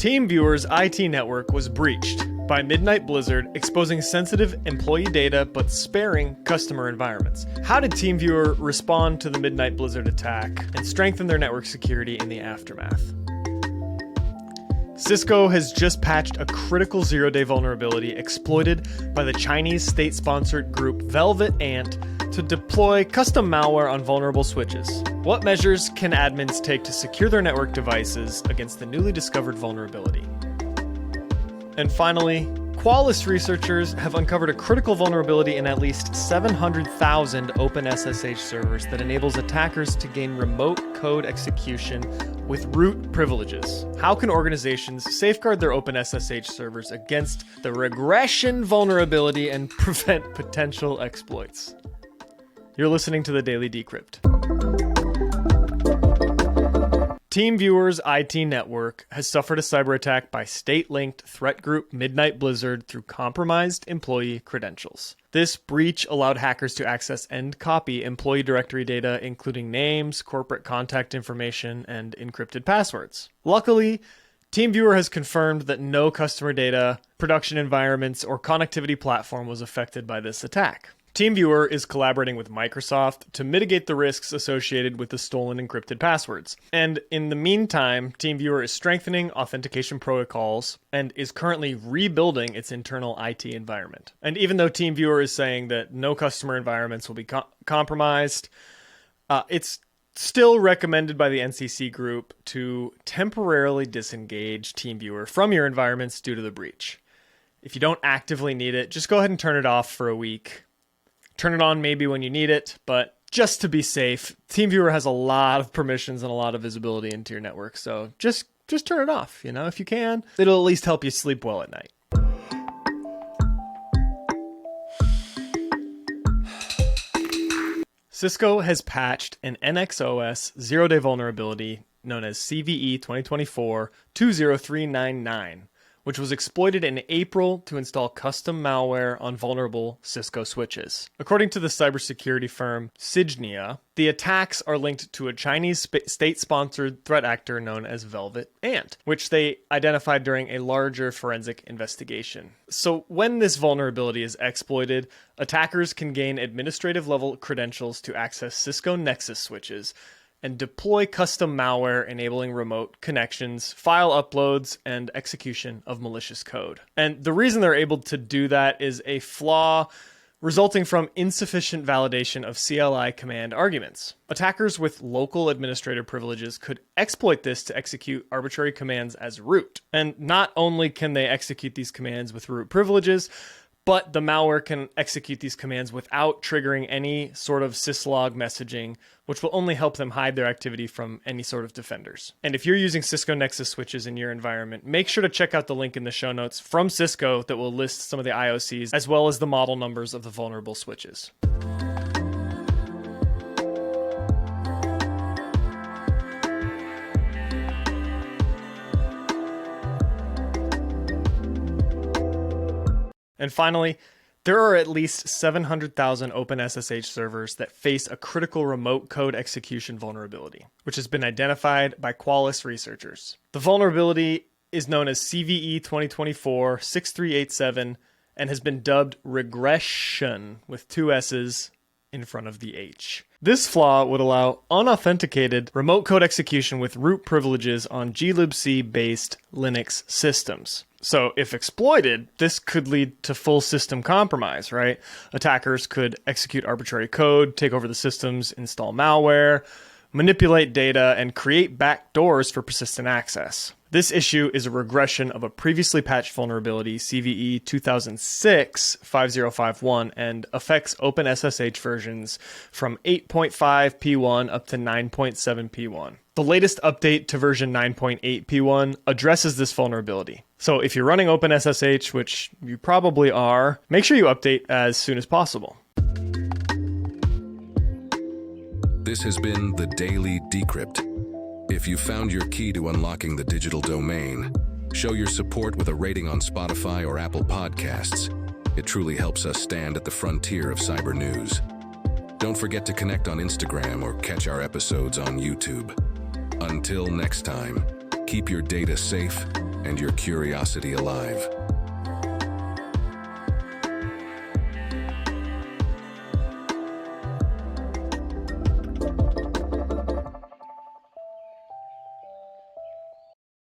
TeamViewer's IT network was breached by Midnight Blizzard, exposing sensitive employee data but sparing customer environments. How did TeamViewer respond to the Midnight Blizzard attack and strengthen their network security in the aftermath? Cisco has just patched a critical zero-day vulnerability exploited by the Chinese state-sponsored group Velvet Ant to deploy custom malware on vulnerable switches. What measures can admins take to secure their network devices against the newly discovered vulnerability? And finally, Qualys researchers have uncovered a critical vulnerability in at least 700,000 OpenSSH servers that enables attackers to gain remote code execution with root privileges. How can organizations safeguard their OpenSSH servers against the regression vulnerability and prevent potential exploits? You're listening to the Daily Decrypt. TeamViewer's IT network has suffered a cyber attack by state-linked threat group Midnight Blizzard through compromised employee credentials. This breach allowed hackers to access and copy employee directory data, including names, corporate contact information, and encrypted passwords. Luckily, TeamViewer has confirmed that no customer data, production environments, or connectivity platform was affected by this attack. TeamViewer is collaborating with Microsoft to mitigate the risks associated with the stolen encrypted passwords. And in the meantime, TeamViewer is strengthening authentication protocols and is currently rebuilding its internal IT environment. And even though TeamViewer is saying that no customer environments will be compromised, it's still recommended by the NCC group to temporarily disengage TeamViewer from your environments due to the breach. If you don't actively need it, just go ahead and turn it off for a week. Turn it on maybe when you need it, but just to be safe, TeamViewer has a lot of permissions and a lot of visibility into your network, so just turn it off, if you can. It'll at least help you sleep well at night. Cisco has patched an NX-OS zero-day vulnerability known as CVE 2024-20399. Which was exploited in April to install custom malware on vulnerable Cisco switches. According to the cybersecurity firm Cygnia, the attacks are linked to a Chinese state-sponsored threat actor known as Velvet Ant, which they identified during a larger forensic investigation. So when this vulnerability is exploited, attackers can gain administrative-level credentials to access Cisco Nexus switches, and deploy custom malware enabling remote connections, file uploads, and execution of malicious code. And the reason they're able to do that is a flaw resulting from insufficient validation of CLI command arguments. Attackers with local administrator privileges could exploit this to execute arbitrary commands as root. And not only can they execute these commands with root privileges, but the malware can execute these commands without triggering any sort of syslog messaging, which will only help them hide their activity from any sort of defenders. And if you're using Cisco Nexus switches in your environment, make sure to check out the link in the show notes from Cisco that will list some of the IOCs as well as the model numbers of the vulnerable switches. And finally, there are at least 700,000 OpenSSH servers that face a critical remote code execution vulnerability, which has been identified by Qualys researchers. The vulnerability is known as CVE 2024-6387 and has been dubbed regreSSHion with two S's in front of the H. This flaw would allow unauthenticated remote code execution with root privileges on glibc-based Linux systems. So if exploited, this could lead to full system compromise, right? Attackers could execute arbitrary code, take over the systems, install malware, manipulate data, and create backdoors for persistent access. This issue is a regression of a previously patched vulnerability, CVE 2006-5051, and affects OpenSSH versions from 8.5p1 up to 9.7p1. The latest update to version 9.8p1 addresses this vulnerability. So if you're running OpenSSH, which you probably are, make sure you update as soon as possible. This has been the Daily Decrypt. If you found your key to unlocking the digital domain, show your support with a rating on Spotify or Apple Podcasts. It truly helps us stand at the frontier of cyber news. Don't forget to connect on Instagram or catch our episodes on YouTube. Until next time, keep your data safe and your curiosity alive.